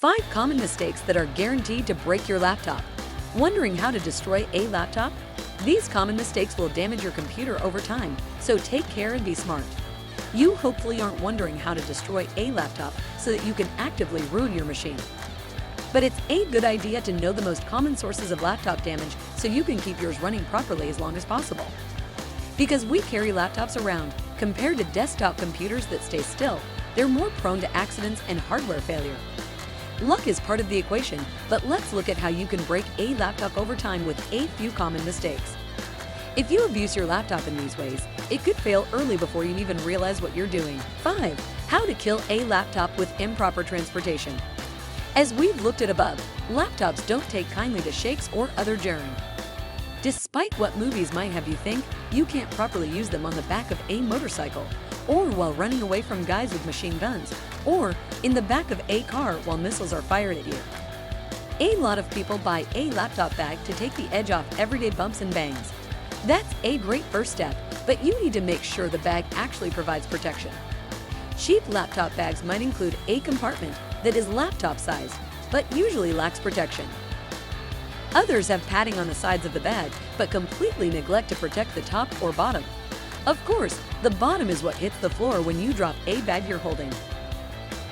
5 common mistakes that are guaranteed to break your laptop. Wondering how to destroy a laptop? These common mistakes will damage your computer over time, so take care and be smart. You hopefully aren't wondering how to destroy a laptop so that you can actively ruin your machine. But it's a good idea to know the most common sources of laptop damage so you can keep yours running properly as long as possible. Because we carry laptops around, compared to desktop computers that stay still, they're more prone to accidents and hardware failure. Luck is part of the equation, but let's look at how you can break a laptop over time with a few common mistakes. If you abuse your laptop in these ways, it could fail early before you even realize what you're doing. 5. How to kill a laptop with improper transportation. As we've looked at above, laptops don't take kindly to shakes or other jarring. Despite what movies might have you think, you can't properly use them on the back of a motorcycle, or while running away from guys with machine guns, or in the back of a car while missiles are fired at you. A lot of people buy a laptop bag to take the edge off everyday bumps and bangs. That's a great first step, but you need to make sure the bag actually provides protection. Cheap laptop bags might include a compartment that is laptop-sized, but usually lacks protection. Others have padding on the sides of the bag, but completely neglect to protect the top or bottom. Of course, the bottom is what hits the floor when you drop a bag you're holding.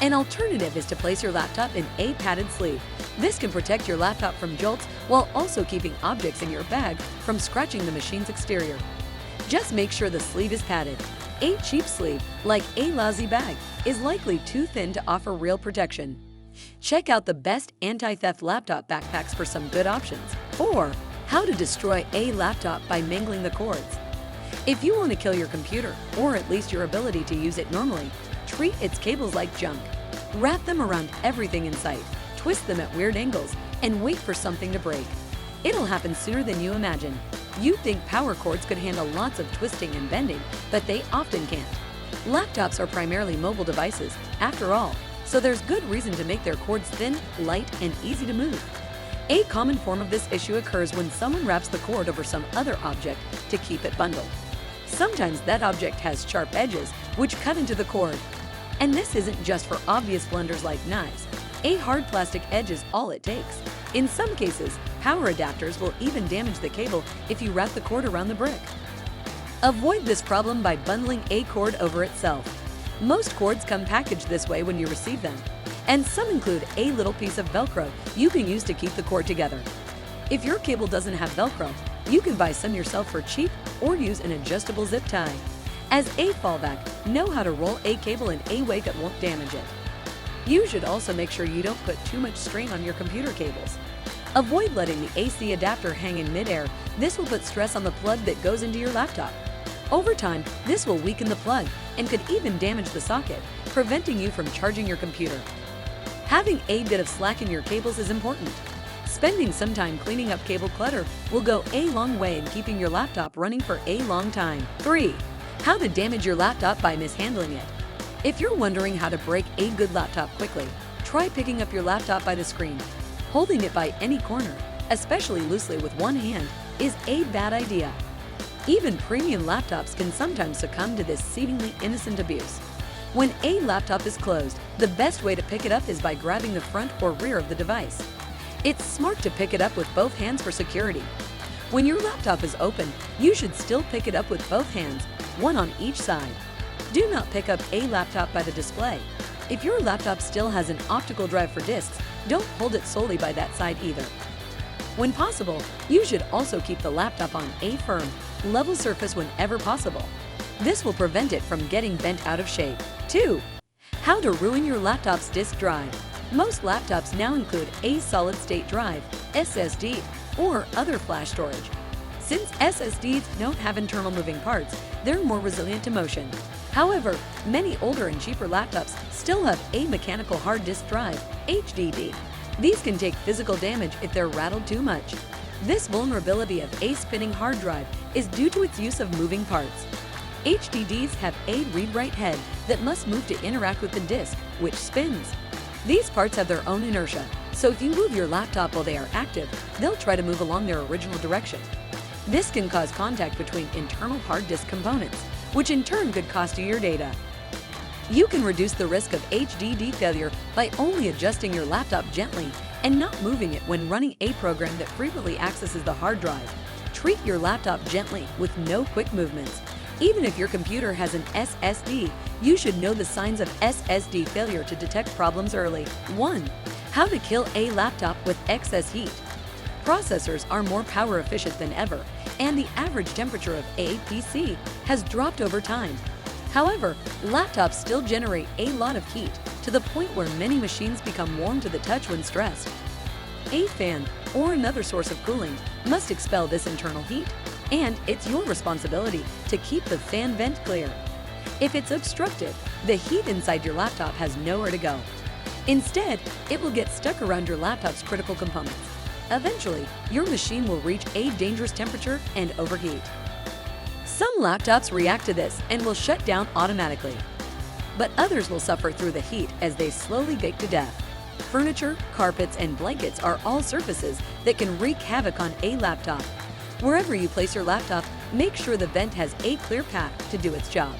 An alternative is to place your laptop in a padded sleeve. This can protect your laptop from jolts while also keeping objects in your bag from scratching the machine's exterior. Just make sure the sleeve is padded. A cheap sleeve, like a lousy bag, is likely too thin to offer real protection. Check out the best anti-theft laptop backpacks for some good options. 4. How to destroy a laptop by mangling the cords. If you want to kill your computer, or at least your ability to use it normally, treat its cables like junk. Wrap them around everything in sight, twist them at weird angles, and wait for something to break. It'll happen sooner than you imagine. You think power cords could handle lots of twisting and bending, but they often can't. Laptops are primarily mobile devices, after all, so there's good reason to make their cords thin, light, and easy to move. A common form of this issue occurs when someone wraps the cord over some other object to keep it bundled. Sometimes that object has sharp edges, which cut into the cord. And this isn't just for obvious blunders like knives. A hard plastic edge is all it takes. In some cases, power adapters will even damage the cable if you wrap the cord around the brick. Avoid this problem by bundling a cord over itself. Most cords come packaged this way when you receive them, and some include a little piece of Velcro you can use to keep the cord together. If your cable doesn't have Velcro, you can buy some yourself for cheap or use an adjustable zip tie. As a fallback, know how to roll a cable in a way that won't damage it. You should also make sure you don't put too much strain on your computer cables. Avoid letting the AC adapter hang in midair. This will put stress on the plug that goes into your laptop. Over time, this will weaken the plug and could even damage the socket, preventing you from charging your computer. Having a bit of slack in your cables is important. Spending some time cleaning up cable clutter will go a long way in keeping your laptop running for a long time. 3. How to damage your laptop by mishandling it. If you're wondering how to break a good laptop quickly, try picking up your laptop by the screen. Holding it by any corner, especially loosely with one hand, is a bad idea. Even premium laptops can sometimes succumb to this seemingly innocent abuse. When a laptop is closed, the best way to pick it up is by grabbing the front or rear of the device. It's smart to pick it up with both hands for security. When your laptop is open, you should still pick it up with both hands, one on each side. Do not pick up a laptop by the display. If your laptop still has an optical drive for disks, don't hold it solely by that side either. When possible, you should also keep the laptop on a firm, level surface whenever possible. This will prevent it from getting bent out of shape. 2. How to ruin your laptop's disk drive. Most laptops now include a solid-state drive, SSD, or other flash storage. Since SSDs don't have internal moving parts, they're more resilient to motion. However, many older and cheaper laptops still have a mechanical hard disk drive, HDD. These can take physical damage if they're rattled too much. This vulnerability of a spinning hard drive is due to its use of moving parts. HDDs have a read-write head that must move to interact with the disk, which spins. These parts have their own inertia, so if you move your laptop while they are active, they'll try to move along their original direction. This can cause contact between internal hard disk components, which in turn could cost you your data. You can reduce the risk of HDD failure by only adjusting your laptop gently and not moving it when running a program that frequently accesses the hard drive. Treat your laptop gently with no quick movements. Even if your computer has an SSD, you should know the signs of SSD failure to detect problems early. 1. How to kill a laptop with excess heat. Processors are more power efficient than ever, and the average temperature of a PC has dropped over time. However, laptops still generate a lot of heat, to the point where many machines become warm to the touch when stressed. A fan, or another source of cooling, must expel this internal heat, and it's your responsibility to keep the fan vent clear. If it's obstructed, the heat inside your laptop has nowhere to go. Instead, it will get stuck around your laptop's critical components. Eventually, your machine will reach a dangerous temperature and overheat. Some laptops react to this and will shut down automatically, but others will suffer through the heat as they slowly bake to death. Furniture, carpets, and blankets are all surfaces that can wreak havoc on a laptop. Wherever you place your laptop, make sure the vent has a clear path to do its job.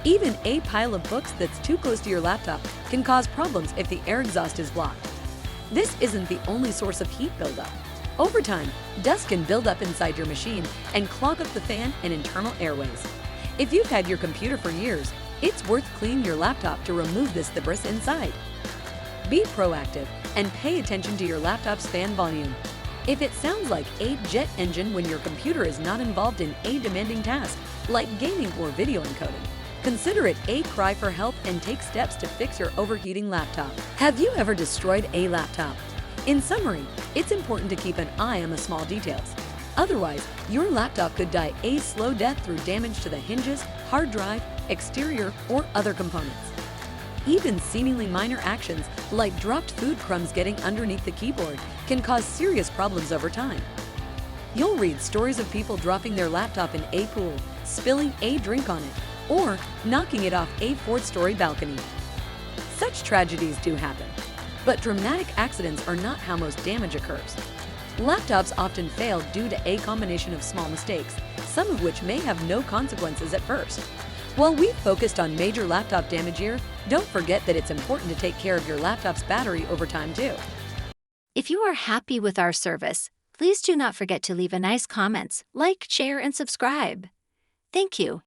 Even a pile of books that's too close to your laptop can cause problems if the air exhaust is blocked. This isn't the only source of heat buildup. Over time, dust can build up inside your machine and clog up the fan and internal airways. If you've had your computer for years, it's worth cleaning your laptop to remove this debris inside. Be proactive and pay attention to your laptop's fan volume. If it sounds like a jet engine when your computer is not involved in a demanding task, like gaming or video encoding, consider it a cry for help and take steps to fix your overheating laptop. Have you ever destroyed a laptop? In summary, it's important to keep an eye on the small details. Otherwise, your laptop could die a slow death through damage to the hinges, hard drive, exterior, or other components. Even seemingly minor actions, like dropped food crumbs getting underneath the keyboard, can cause serious problems over time. You'll read stories of people dropping their laptop in a pool, spilling a drink on it, or knocking it off a fourth-story balcony. Such tragedies do happen, but dramatic accidents are not how most damage occurs. Laptops often fail due to a combination of small mistakes, some of which may have no consequences at first. While we've focused on major laptop damage here, don't forget that it's important to take care of your laptop's battery over time too. If you are happy with our service, please do not forget to leave a nice comments, like, share, and subscribe. Thank you.